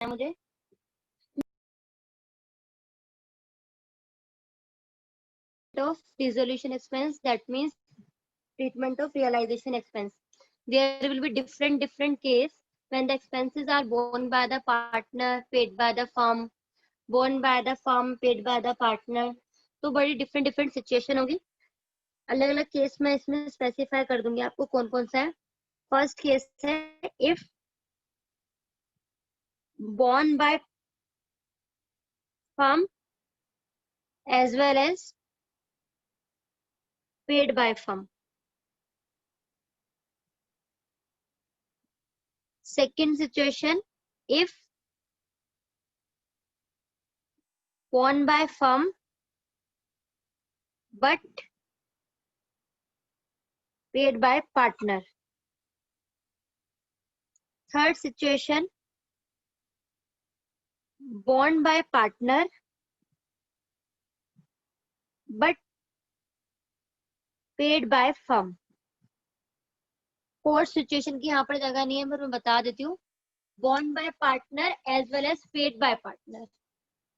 है मुझे of dissolution expense, that means treatment of realization expense. There will be different case when the expenses are borne by the partner, paid by the firm, borne by the firm, paid by the partner. तो बड़ी different situation होगी. अलग अलग case में इसमें specify कर दूंगी आपको कौन कौन सा है. फर्स्ट केस है if borne by firm as well as paid by firm. Second situation, if borne by firm but paid by partner. Third situation, borne by partner but paid by firm. Fourth situation की यहाँ पर जगह नहीं है, पर मैं बता देती हूँ. borne by partner as well as paid by partner.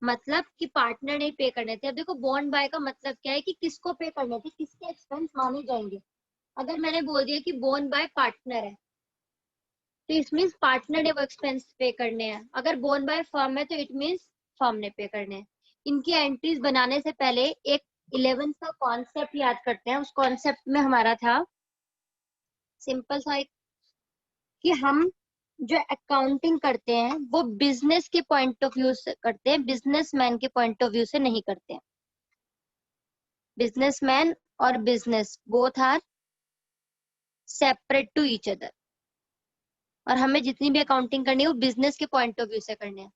मतलब कि पार्टनर ने पे करने थे. अब देखो borne by का मतलब क्या है कि किसको पे करने थे, किसके एक्सपेंस माने जाएंगे. अगर मैंने बोल दिया कि borne by partner है तो इट मीन्स पार्टनर ने वो एक्सपेंस पे करने हैं. अगर borne by firm है तो इट मीन्स फर्म ने पे करने हैं. इनकी एंट्रीज बनाने से पहले एक 11th का कॉन्सेप्ट याद करते हैं. उस कॉन्सेप्ट में हमारा था सिंपल सा एक कि हम जो अकाउंटिंग करते हैं वो बिजनेस के पॉइंट ऑफ व्यू से करते हैं, बिजनेसमैन के पॉइंट ऑफ व्यू से नहीं करते हैं. बिजनेसमैन और business both are separate to each other, और हमें जितनी भी अकाउंटिंग करनी है वो बिजनेस के पॉइंट ऑफ व्यू से करनी है.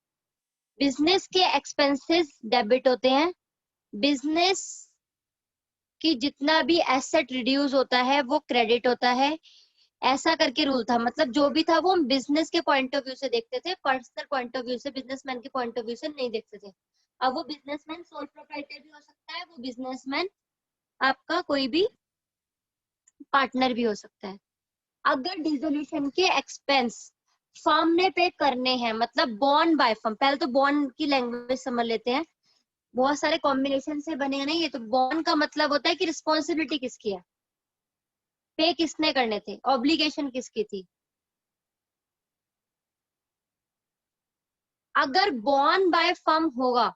बिजनेस के एक्सपेंसेस डेबिट होते हैं. बिजनेस की जितना भी एसेट रिड्यूस होता है वो क्रेडिट होता है. ऐसा करके रूल था. मतलब जो भी था वो हम बिजनेस के पॉइंट ऑफ व्यू से देखते थे, पर्सनल पॉइंट ऑफ व्यू से, बिजनेसमैन के पॉइंट ऑफ व्यू से नहीं देखते थे. अब वो बिजनेसमैन सोल प्रोप्राइटर भी हो सकता है, वो बिजनेसमैन आपका कोई भी पार्टनर भी हो सकता है. अगर डिसोल्यूशन के एक्सपेंस फर्म ने पे करने हैं, मतलब बॉर्न बाय फर्म. पहले तो बॉर्न की लैंग्वेज समझ लेते हैं. बहुत सारे कॉम्बिनेशन से बने हैं. नहीं, ये तो बॉर्न का मतलब होता है कि रिस्पॉन्सिबिलिटी किसकी है, पे किसने करने थे, ऑब्लिगेशन किसकी थी. अगर बॉर्न बाय फर्म होगा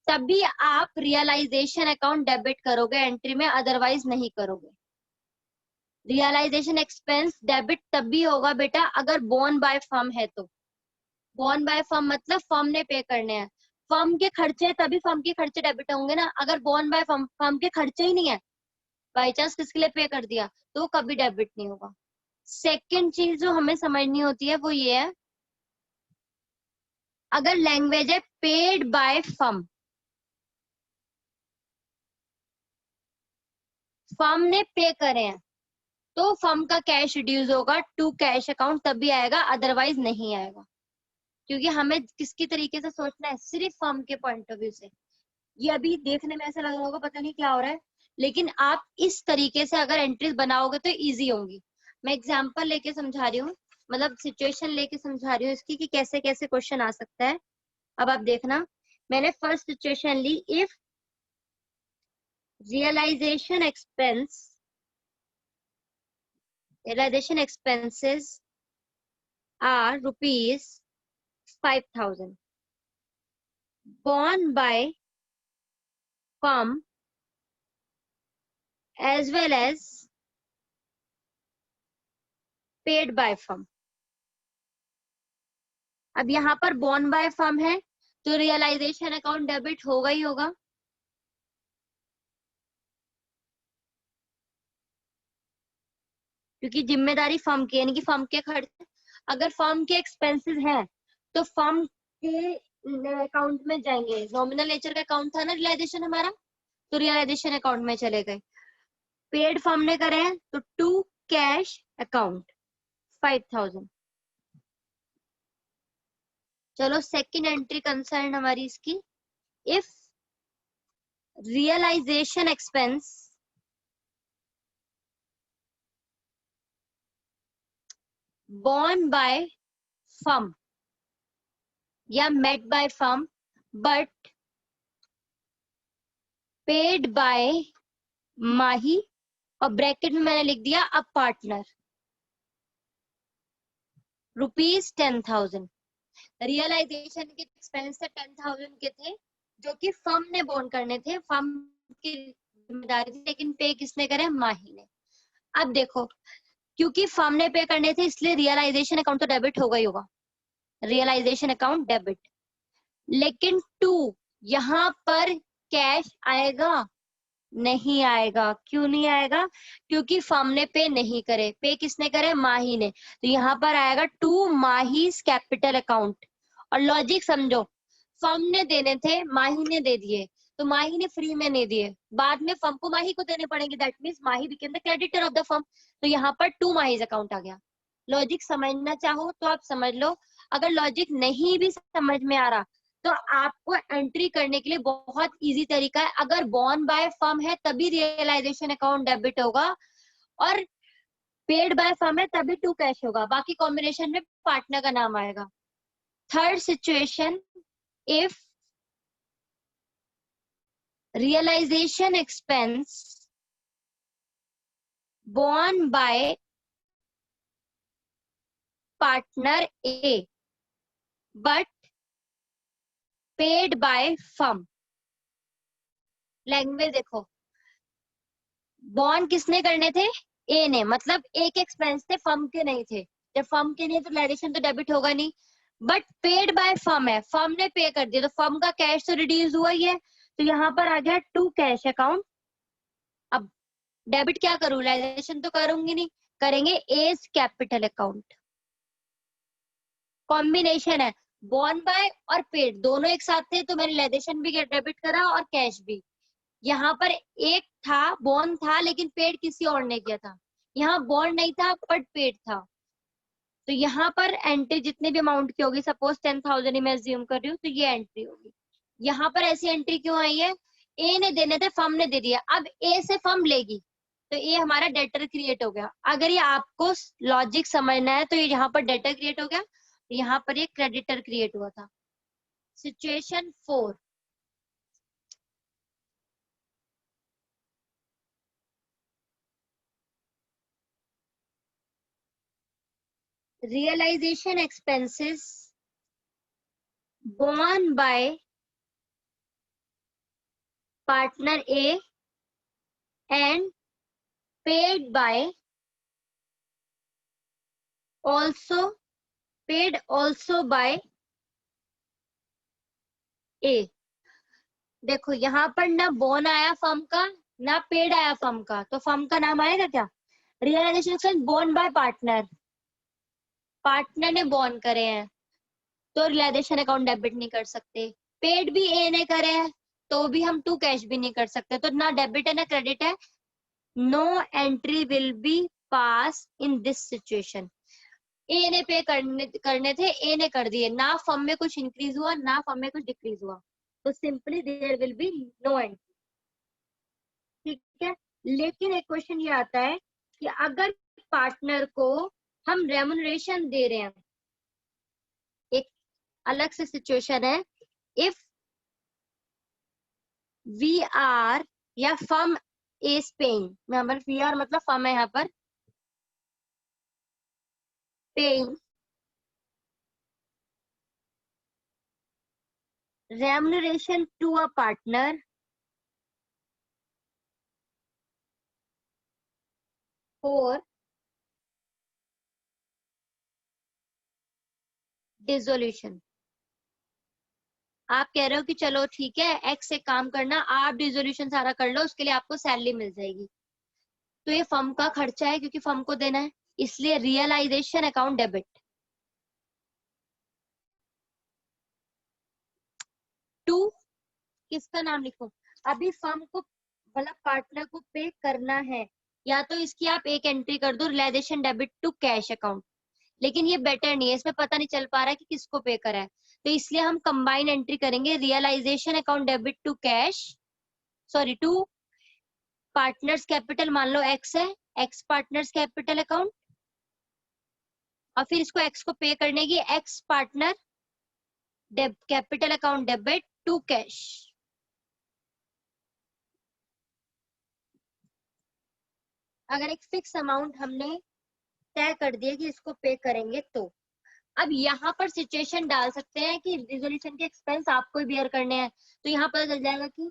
तभी आप रियलाइजेशन अकाउंट डेबिट करोगे एंट्री में, अदरवाइज नहीं करोगे. रियलाइजेशन एक्सपेंस डेबिट तभी होगा बेटा अगर बॉर्न बाय फर्म है तो. बॉर्न बाय फर्म मतलब फर्म ने पे करने हैं. फर्म के खर्चे तभी फर्म के खर्चे डेबिट होंगे ना. अगर बॉर्न बाय फर्म, फर्म के खर्चे ही नहीं है, बाई चांस किसके लिए पे कर दिया, तो कभी डेबिट नहीं होगा. सेकेंड चीज जो हमें समझनी होती है वो ये है, अगर लैंग्वेज है पेड बाय फर्म, फर्म ने पे करे हैं, तो फर्म का कैश रिड्यूस होगा टू कैश अकाउंट, तभी आएगा, अदरवाइज नहीं आएगा. क्योंकि हमें किसकी तरीके से सोचना है, सिर्फ फर्म के पॉइंट ऑफ व्यू से. ये अभी देखने में ऐसा लग रहा होगा पता नहीं क्या हो रहा है, लेकिन आप इस तरीके से अगर एंट्रीज बनाओगे तो इजी होंगी. मैं एग्जांपल लेके समझा रही हूँ, मतलब सिचुएशन लेके समझा रही हूँ इसकी कि कैसे कैसे क्वेश्चन आ सकता है. अब आप देखना, मैंने फर्स्ट सिचुएशन ली, if realization expenses are rupees 5,000 borne by firm as well as paid by firm. अब यहाँ पर borne by firm है तो रियलाइजेशन अकाउंट डेबिट होगा ही होगा. क्योंकि जिम्मेदारी फर्म की, यानी कि फर्म के खर्च. अगर फर्म के एक्सपेंसेस हैं तो फर्म के अकाउंट में जाएंगे. नॉमिनल नेचर का अकाउंट था ना रियलाइजेशन हमारा, तो रियलाइजेशन अकाउंट में चले गए. पेड फर्म ने करे हैं तो टू कैश अकाउंट 5,000. चलो सेकंड एंट्री कंसर्न हमारी इसकी, if realization expense borne by firm या met by firm but paid by माही, और ब्रैकेट में मैंने लिख दिया अब पार्टनर, ₹10,000। रियलाइजेशन के एक्सपेंस 10,000 के थे जो कि फर्म ने बॉन्ड करने थे, फर्म की जिम्मेदारी थी, लेकिन पे किसने करे? माही ने। अब देखो, क्योंकि फर्म ने पे करने थे इसलिए रियलाइजेशन अकाउंट तो डेबिट होगा ही होगा, रियलाइजेशन अकाउंट डेबिट। लेकिन यहाँ पर कैश आएगा? नहीं आएगा। क्यों नहीं आएगा? क्योंकि फर्म ने पे नहीं करे, पे किसने करे? माही ने। तो यहाँ पर आएगा माहीज कैपिटल अकाउंट। और लॉजिक समझो, फर्म ने देने थे, माही ने दे दिए, तो माही ने फ्री में नहीं दिए, बाद में फर्म को माही को देने पड़ेंगे, that means Mahi became the creditor of the firm. तो यहाँ पर माहीज अकाउंट आ गया। लॉजिक समझना चाहो तो आप समझ लो, अगर लॉजिक नहीं भी समझ में आ रहा तो आपको एंट्री करने के लिए बहुत इजी तरीका है। अगर बॉर्न बाय फर्म है तभी रियलाइजेशन अकाउंट डेबिट होगा, और पेड बाय फर्म है तभी कैश होगा, बाकी कॉम्बिनेशन में पार्टनर का नाम आएगा। Third situation, if realization expense borne by partner A but paid by firm. Language देखो, बॉन्ड किसने करने थे? ए ने, मतलब एक एक्सपेंस थे, फर्म के नहीं थे। जब फर्म के नहीं तो रियलाइजेशन तो डेबिट होगा नहीं, बट पेड बाय फर्म है, फर्म ने पे कर दिया, तो फर्म का कैश तो रिड्यूस हुआ ही है, तो यहाँ पर आ गया कैश अकाउंट। अब डेबिट क्या करूं? रियलाइजेशन तो करूंगी नहीं, करेंगे एज कैपिटल अकाउंट। कॉम्बिनेशन है, बॉन्ड बाय और पेड दोनों एक साथ थे, तो मैंने रियलाइजेशन भी डेबिट करा और कैश भी। यहाँ पर एक था, बॉन्ड था, लेकिन पेड किसी और ने किया था। यहाँ बॉन्ड नहीं था बट पेड था, तो यहाँ पर एंट्री जितने भी अमाउंट की होगी, सपोज 10,000 ही मैं अज्यूम कर रही हूँ, तो ये एंट्री होगी। यहाँ पर ऐसी एंट्री क्यों आई है? ए ने देने थे, फर्म ने दे दिया, अब ए से फर्म लेगी, तो ये हमारा डेटर क्रिएट हो गया। अगर ये आपको लॉजिक समझना है तो ये यहाँ पर डेटर क्रिएट हो गया, यहाँ पर ये क्रेडिटर क्रिएट हुआ था। Situation 4, realization expenses borne by partner A and paid by also by A। देखो यहाँ पर ना बोन आया फर्म का, ना पेड आया फर्म का, तो फर्म का नाम आएगा क्या? Realization borne by partner, partner ने बॉन करे हैं तो रियलाइजेशन अकाउंट डेबिट नहीं कर सकते। पेड भी ए ने करे हैं तो भी हम कैश भी नहीं कर सकते, तो ना डेबिट है ना क्रेडिट है। No entry will be pass in this situation. A ने पे करने थे, ए ने कर दिए, ना फर्म में कुछ इंक्रीज हुआ ना फर्म में कुछ डिक्रीज हुआ, तो simply there will be no entry. ठीक है, लेकिन एक क्वेश्चन ये आता है कि अगर पार्टनर को हम रेमुनरेशन दे रहे हैं, एक अलग से सिचुएशन है, इफ वी आर या फर्म इज पेइंग, यहाँ पर वी आर मतलब फर्म है, यहाँ पर paying remuneration to a partner for dissolution। आप कह रहे हो कि चलो ठीक है, एक्स से काम करना, आप डिसोल्यूशन सारा कर लो, उसके लिए आपको सैलरी मिल जाएगी, तो ये फर्म का खर्चा है क्योंकि फर्म को देना है, इसलिए रियलाइजेशन अकाउंट डेबिट। किसका नाम लिखो? अभी फर्म को मतलब पार्टनर को पे करना है, या तो इसकी आप एक एंट्री कर दो realization debit to cash account, लेकिन ये बेटर नहीं है, इसमें पता नहीं चल पा रहा है कि किसको पे करा है, तो इसलिए हम कंबाइन एंट्री करेंगे, realization account debit to cash, sorry to partners capital, मान लो एक्स है, एक्स पार्टनर्स कैपिटल अकाउंट, और फिर इसको एक्स को पे करने की X partner capital account debit to cash. अगर एक फिक्स अमाउंट हमने तय कर दिया कि इसको पे करेंगे, तो अब यहाँ पर सिचुएशन डाल सकते हैं कि रिजोल्यूशन के एक्सपेंस आपको ही बियर करने हैं, तो यहाँ पता चल जाएगा कि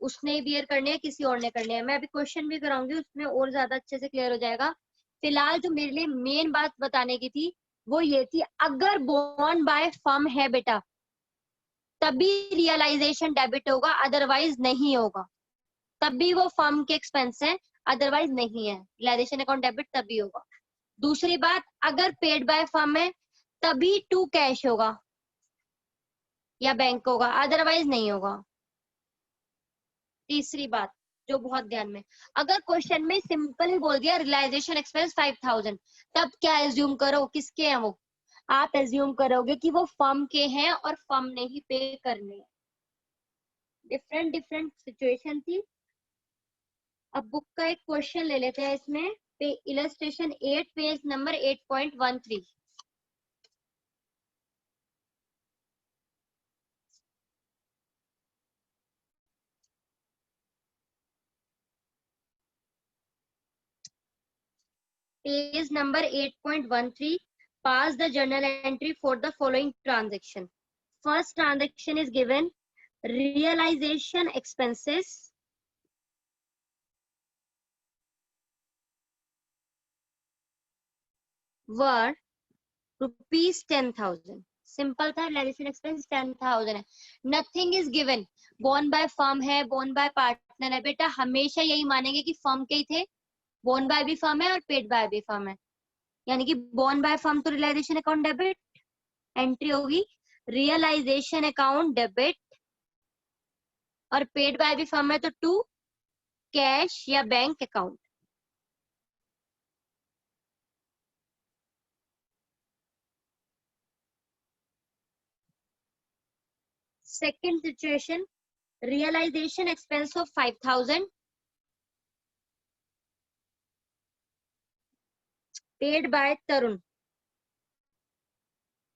उसने बियर करने हैं, किसी और ने करने हैं। मैं अभी क्वेश्चन भी कराऊंगी, उसमें और ज्यादा अच्छे से क्लियर हो जाएगा। फिलहाल जो मेरे लिए मेन बात बताने की थी वो ये थी, अगर बोर्न बाय फर्म है बेटा तभी रियलाइजेशन डेबिट होगा, अदरवाइज नहीं होगा। तभी वो फर्म के एक्सपेंस है, अदरवाइज नहीं है। रियलाइजेशन अकाउंट डेबिट तभी होगा। दूसरी बात, अगर पेड बाय फर्म है तभी टू कैश होगा या बैंक होगा, अदरवाइज नहीं होगा। तीसरी बात जो बहुत ध्यान में, अगर क्वेश्चन में सिंपल ही बोल दिया रियलाइजेशन एक्सपेंस 5000, तब क्या एज्यूम करो, किसके हैं वो? आप एज्यूम करोगे कि वो फर्म के हैं और फर्म ने ही पे करने हैं। डिफरेंट डिफरेंट सिचुएशन थी। अब बुक का एक क्वेश्चन ले लेते हैं इसमें, पे illustration 8 page number 8.13। Page number 8.13, pass the journal entry for the following transaction. First transaction is given, realization expenses were rupees 10,000। Simple था, रियलाइजेशन एक्सपेंस 10,000 है। Nothing is given, borne by firm है, borne by partner है। बेटा हमेशा यही मानेंगे कि firm के ही थे, बोर्न बाय भी फर्म है और पेड बाय भी फर्म है, यानी कि बोर्न बाय फर्म तो रियलाइजेशन अकाउंट डेबिट, एंट्री होगी रियलाइजेशन अकाउंट डेबिट, और पेड बाय भी फर्म है तो टू कैश या bank account. Second situation, realisation expense of 5,000 paid by Tarun,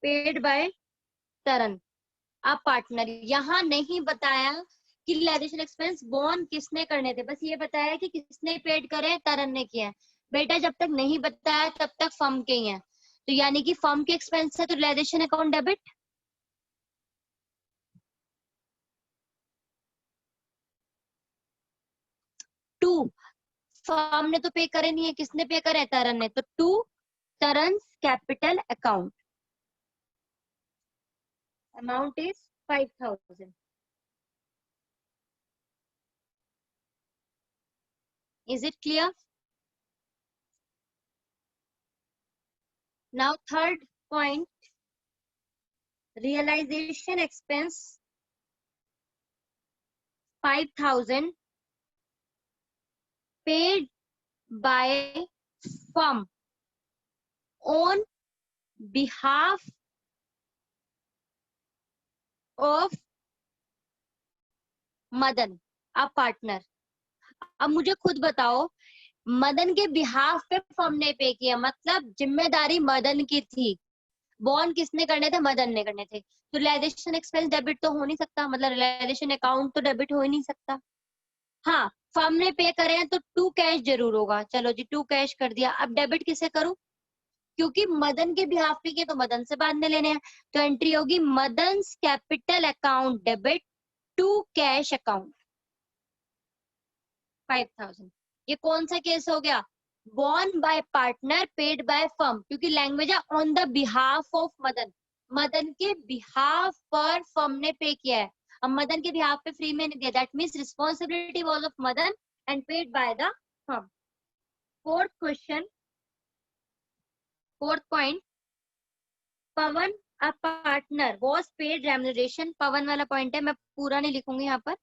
paid by Taran, आप पार्टनर। यहाँ नहीं बताया कि रियलाइजेशन एक्सपेंस बोर्न किसने करने थे, बस ये बताया कि किसने पेड करे, तरन ने किया है। बेटा जब तक नहीं बताया तब तक फर्म के ही है, तो यानी कि फर्म के एक्सपेंस है तो realisation account debit. To, firm ने तो पे करे नहीं है, किसने पे करे, तरन ने, तो to Taran capital account, amount is 5,000। Is it clear? Now third point, realization expense 5,000 paid by firm on behalf of Madan, a partner। अब मुझे खुद बताओ, मदन के बिहाफ पे फर्म ने पे किया, मतलब जिम्मेदारी मदन की थी, बॉन्ड किसने करने थे, मदन ने करने थे, तो रियलाइजेशन एक्सपेंस डेबिट तो हो नहीं सकता, मतलब रियलाइजेशन अकाउंट तो डेबिट हो ही नहीं सकता। हाँ, फर्म ने पे करे हैं तो टू कैश जरूर होगा, चलो जी टू कैश कर दिया। अब डेबिट किसे करूं, क्योंकि मदन के बिहाफ पे किए तो मदन से बाद में लेने हैं, तो एंट्री होगी Madan capital account debit to cash account 5,000। ये कौन सा केस हो गया, borne by partner paid by firm, क्योंकि लैंग्वेज है on the behalf of Madan, Madan के बिहाफ पर फर्म ने पे किया है। अब मदन के बिहाफ पे फ्री में नहीं दिया, that means responsibility was of Madan and paid by the firm. Fourth question, fourth point, Pawan a partner was paid remuneration, Pawan वाला पॉइंट है, मैं पूरा नहीं लिखूंगी यहाँ पर।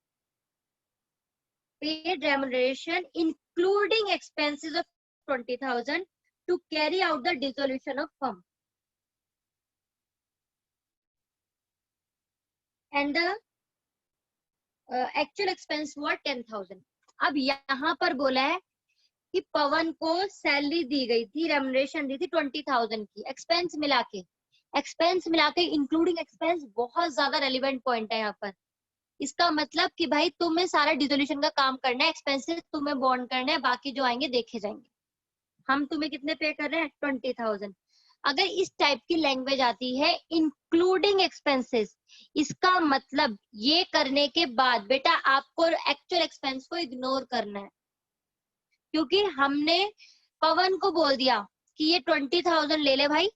paid remuneration including expenses of 20,000 to carry out the dissolution of firm, and the actual expense were 10,000। अब यहाँ पर बोला है कि पवन को सैलरी दी गई थी, रेमुनरेशन दी थी 20,000 की, एक्सपेंस मिला के, एक्सपेंस मिला के इंक्लूडिंग एक्सपेंस बहुत ज्यादा रेलिवेंट पॉइंट है यहाँ पर। इसका मतलब कि भाई तुम्हें सारा डिसोल्यूशन का काम करना है, एक्सपेंसेस तुम्हें बॉन्ड करना है, बाकी जो आएंगे देखे जाएंगे। हम तुम्हें कितने पे कर रहे हैं? 20,000। अगर इस टाइप की लैंग्वेज आती है इंक्लूडिंग एक्सपेंसेस, इसका मतलब ये करने के बाद बेटा आपको एक्चुअल एक्सपेंस को इग्नोर करना है, क्योंकि हमने पवन को बोल दिया कि ये 20,000 ले ले भाई,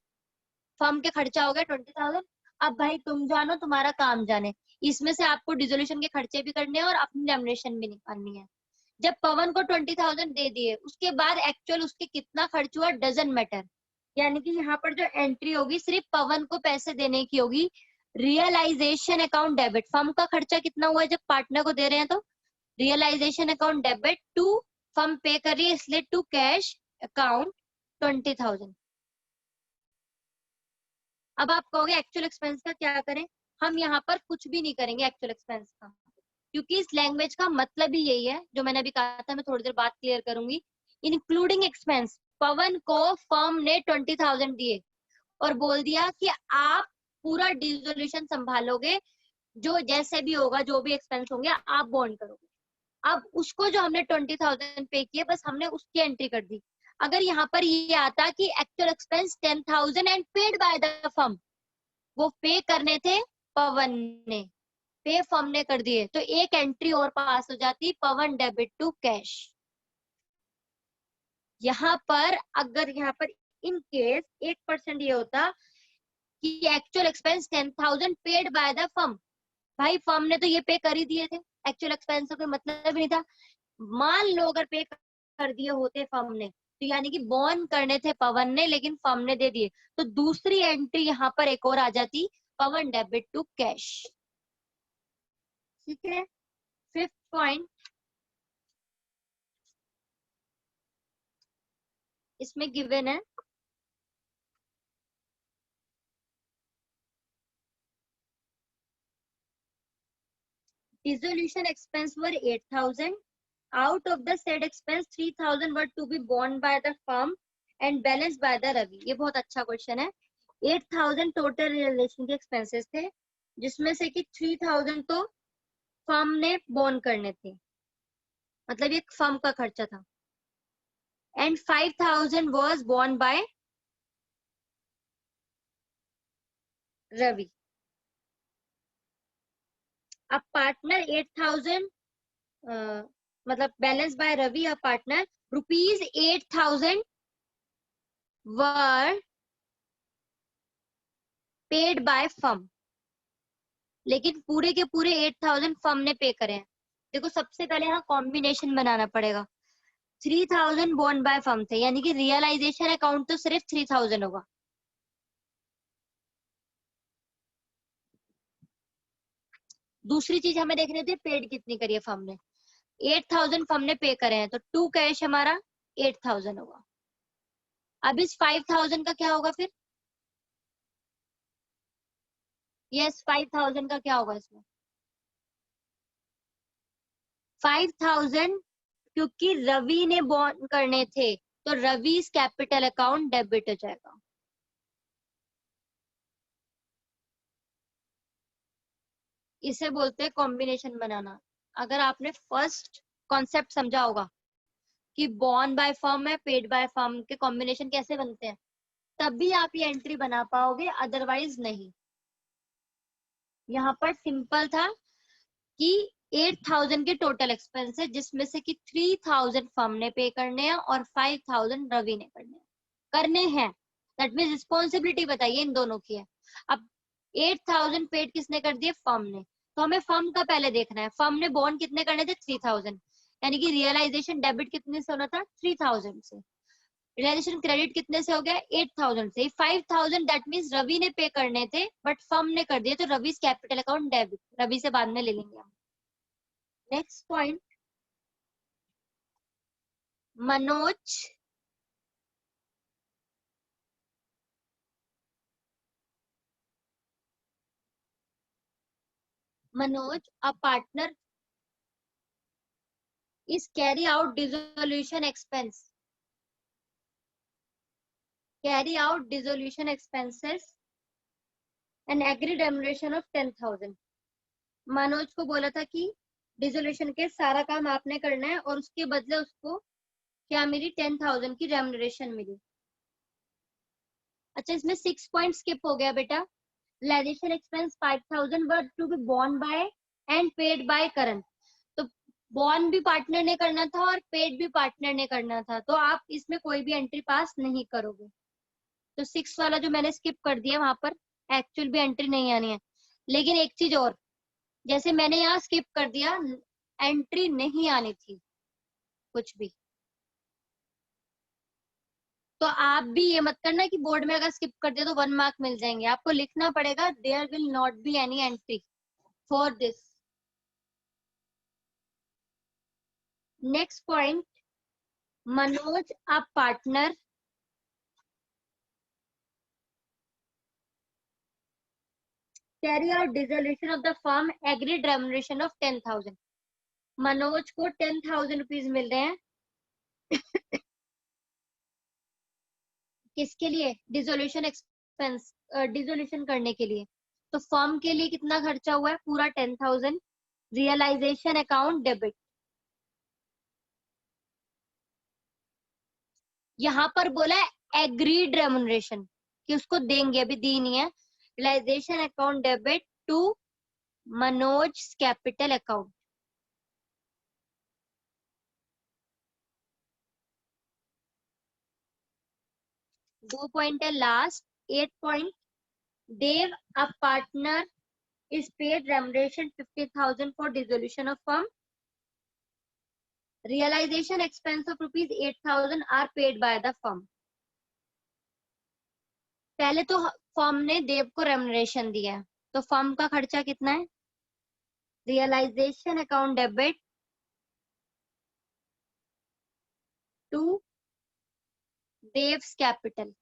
फर्म के खर्चा हो गया 20,000, अब भाई तुम जानो तुम्हारा काम जाने, इसमें से आपको डिसोल्यूशन के खर्चे भी करने हैं और अपनी रेम्युनरेशन भी निकालनी है। जब पवन को 20,000 दे दिए, उसके बाद एक्चुअल उसके कितना खर्च हुआ डजंट मैटर, यानी कि यहाँ पर जो एंट्री होगी सिर्फ पवन को पैसे देने की होगी। रियलाइजेशन अकाउंट डेबिट, फर्म का खर्चा कितना हुआ है जब पार्टनर को दे रहे हैं, तो realisation account debit to firm pay कर रही है, इसलिए टू कैश अकाउंट 20,000। अब आप कहोगे एक्चुअल एक्सपेंस का क्या करें? हम यहाँ पर कुछ भी नहीं करेंगे एक्चुअल एक्सपेंस का, क्योंकि इस लैंग्वेज का मतलब ही यही है जो मैंने अभी कहा था, मैं थोड़ी देर बाद क्लियर करूंगी। इंक्लूडिंग एक्सपेंस, पवन को फर्म ने 20,000 दिए और बोल दिया कि आप पूरा डिसोल्यूशन संभालोगे, जो जैसे भी होगा, जो भी एक्सपेंस होंगे आप बॉन्ड करोगे। अब उसको जो हमने 20,000 पे किए, बस हमने उसकी एंट्री कर दी। अगर यहाँ पर ये आता कि actual expense 10,000 and paid by the firm, वो पे करने थे पवन ने, पे फर्म ने कर दिए, तो एक एंट्री और पास हो जाती, पवन डेबिट टू कैश। यहाँ पर अगर यहाँ पर इन केस 1% ये होता कि actual expense 10,000 paid by the firm, भाई फर्म ने तो ये पे कर ही दिए थे, एक्चुअल एक्सपेंस का कोई मतलब ही नहीं था। मान लो अगर पे कर दिए होते फर्म ने, तो यानी कि बॉन्ड करने थे पवन ने, लेकिन फर्म ने दे दिए, तो दूसरी एंट्री यहाँ पर एक और आ जाती, पवन डेबिट टू कैश। ठीक है। फिफ्थ पॉइंट इसमें गिवन है, dissolution expense were 8,000. Out of the said expense, 3,000 were to be borne by the firm and balanced by the Ravi. ये बहुत अच्छा क्वेश्चन है। 8,000 टोटल रिलेशन के एक्सपेंसेस थे, जिसमें से कि 3,000 तो फर्म ने बॉन्ड करने थे, मतलब ये फर्म का खर्चा था, and 5,000 was borne by Ravi. अब पार्टनर 8,000 मतलब balance by Ravi, a partner ₹8,000 were paid by firm, लेकिन पूरे के पूरे 8,000 फर्म ने पे करे हैं। देखो सबसे पहले यहाँ कॉम्बिनेशन बनाना पड़ेगा। 3,000 बॉन्ड बाय फर्म थे, यानी कि रियलाइजेशन अकाउंट तो सिर्फ 3,000 होगा। दूसरी चीज हमें देखनी होती है पेड कितनी करी है फर्म ने। 8,000 फर्म ने पे करे हैं, तो टू कैश हमारा 8,000 होगा। अब इस 5,000 का क्या होगा फिर? यस 5,000 का क्या होगा इसमें? 5,000 क्योंकि रवि ने बॉन्ड करने थे, तो रवि कैपिटल अकाउंट डेबिट हो जाएगा। इसे बोलते हैं कॉम्बिनेशन बनाना। अगर आपने फर्स्ट कॉन्सेप्ट समझा होगा कि बॉन्ड बाय फर्म है, पेड बाय फर्म के कॉम्बिनेशन कैसे बनते हैं, तभी आप ये एंट्री बना पाओगे, अदरवाइज नहीं। यहाँ पर सिंपल था कि 8,000 के टोटल एक्सपेंस है, जिसमें से कि 3,000 फर्म ने पे करने हैं और 5,000 रवि ने करने हैं। दैट मीन्स रिस्पॉन्सिबिलिटी बताइए इन दोनों की है। अब 8,000 पेड किसने कर दिए? फर्म ने, तो हमें फर्म का पहले देखना है। फर्म ने बॉन्ड कितने करने थे? 3,000, यानी कि रियलाइजेशन डेबिट कितने से होना था? 3,000 से। रियलाइजेशन क्रेडिट कितने से हो गया? 8,000 से। 5,000 दैट मीन्स रवि ने पे करने थे, बट फर्म ने कर दिए, तो Ravi capital account debit, Ravi से बाद में ले लेंगे हम। Next point, Manoj a partner is carry out dissolution expenses an agreed remuneration of 10,000। Manoj को बोला था कि डिसोल्यूशन के सारा काम आपने करना है और उसके बदले उसको क्या मिली, 10,000 की रेम्युनरेशन मिली। अच्छा, इसमें 6 पॉइंट स्किप हो गया बेटा। Realisation expense 5,000 were to be born by and paid by Karan. तो बोर्न भी पार्टनर ने करना था और पेड भी पार्टनर ने करना था, तो आप इसमें कोई भी एंट्री पास नहीं करोगे। तो 6 वाला जो मैंने स्किप कर दिया वहां पर एक्चुअल भी एंट्री नहीं आनी है। लेकिन एक चीज और, जैसे मैंने यहाँ स्किप कर दिया, एंट्री नहीं आनी थी कुछ भी। तो आप भी ये मत करना कि बोर्ड में अगर स्किप कर दिया तो 1 मार्क मिल जाएंगे। आपको लिखना पड़ेगा there will not be any entry for this. Next point, Manoj a partner carry out dissolution of the firm agreed remuneration of 10,000। Manoj को 10,000 रुपीज मिल रहे हैं किसके लिए, डिसोल्यूशन एक्सपेंस, डिसोल्यूशन करने के लिए। तो फर्म के लिए कितना खर्चा हुआ है, पूरा 10,000। रियलाइजेशन अकाउंट डेबिट, यहाँ पर बोला है एग्रीड रेम्युनरेशन कि उसको देंगे, अभी दी नहीं है। Realization account debit to Manoj capital account. दो पॉइंट है last. 8 point, Dev a partner is paid remuneration 50,000 for dissolution of firm. Realization expense of rupees 8,000 are paid by the firm. पहले तो फर्म ने देव को रेमुनरेशन दिया है, तो फर्म का खर्चा कितना है, realization account debit to Dev's capital.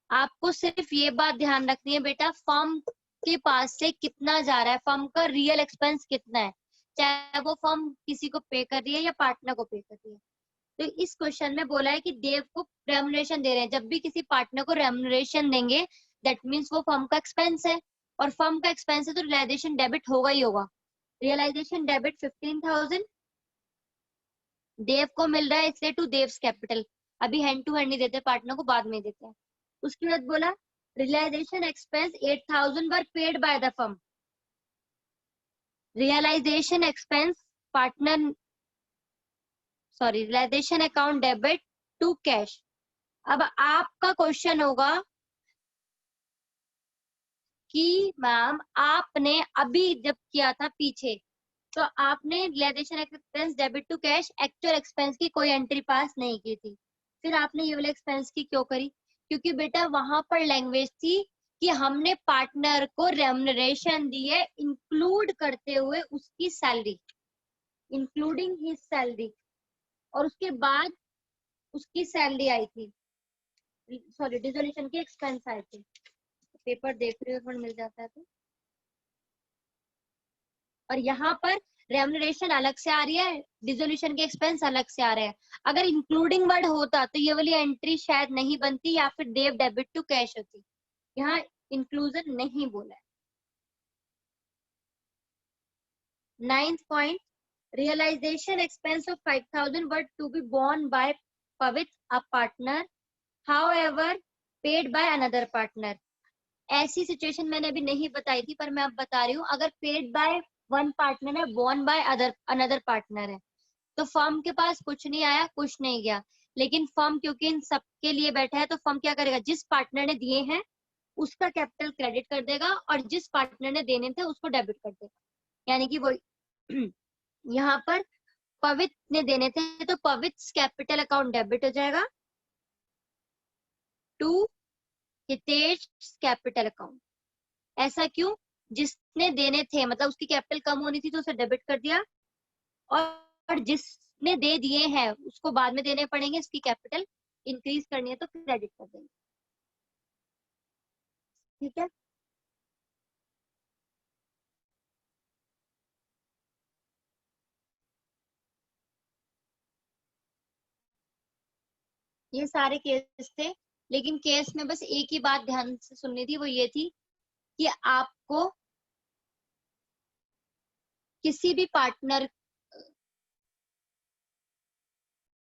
आपको सिर्फ ये बात ध्यान रखनी है बेटा, फर्म के पास से कितना जा रहा है, फर्म का रियल एक्सपेंस कितना है, चाहे वो फर्म किसी को पे कर रही है या पार्टनर को पे कर रही है। तो इस क्वेश्चन में बोला है कि देव को रेमुनरेशन दे रहे हैं, जब भी किसी पार्टनर को रेमुनरेशन देंगे दैट मींस वो फर्म का एक्सपेंस है, और फर्म का एक्सपेंस है तो रियलाइजेशन डेबिट होगा ही होगा। रियलाइजेशन डेबिट 15,000 देव को मिल रहा है, इसलिए टू देव्स कैपिटल। अभी हैंड टू हैंड नहीं देते पार्टनर को, बाद में देते हैं। उसके बाद बोला realization expense 8,000 were paid by the firm. Realization expense partner, sorry, realization account debit to cash. अब आपका क्वेश्चन होगा कि मैम आपने अभी जब किया था पीछे, तो आपने realization expense debit to cash actual expense की कोई एंट्री पास नहीं की थी, फिर आपने ये वाले एक्सपेंस की क्यों करी, क्योंकि बेटा वहां पर लैंग्वेज थी कि हमने पार्टनर को रेमुनरेशन दी है इंक्लूड करते हुए उसकी सैलरी, इंक्लूडिंग हिज सैलरी, और उसके बाद उसकी सैलरी आई थी, सॉरी डिसोल्यूशन के एक्सपेंस आए थे। पेपर देख रहे हो, मिल जाता है तो। और यहाँ पर रेमुनरेशन अलग से आ रही है, डिसोल्यूशन के एक्सपेंस अलग से आ रहे हैं। अगर इंक्लूडिंग वर्ड होता तो ये वाली एंट्री शायद नहीं बनती, या फिर देव डेबिट टू कैश होती। यहाँ इंक्लूजन नहीं बोला है। 9th point, realization expense of 5,000 were to be borne by Pavit, a partner, however paid by another partner। ऐसी सिचुएशन मैंने अभी नहीं बताई थी, पर मैं अब बता रही हूँ। अगर पेड बाय वन पार्टनर है, बोर्न बाय अनदर पार्टनर है, तो फर्म के पास कुछ नहीं आया, कुछ नहीं गया। लेकिन फर्म क्योंकि इन सबके लिए बैठा है, तो फर्म क्या करेगा, जिस पार्टनर ने दिए हैं उसका कैपिटल क्रेडिट कर देगा और जिस पार्टनर ने देने थे उसको डेबिट कर देगा। यानी कि वो यहाँ पर पवित्र ने देने थे तो पवित्र कैपिटल अकाउंट डेबिट हो जाएगा टू हितेश कैपिटल अकाउंट। ऐसा क्यों, जिसने देने थे मतलब उसकी कैपिटल कम होनी थी तो उसे डेबिट कर दिया, और जिसने दे दिए हैं उसको बाद में देने पड़ेंगे, उसकी कैपिटल इंक्रीज करनी है तो क्रेडिट कर देंगे। ठीक है, ये सारे केस थे लेकिन केस में बस एक ही बात ध्यान से सुननी थी, वो ये थी कि आपको किसी भी पार्टनर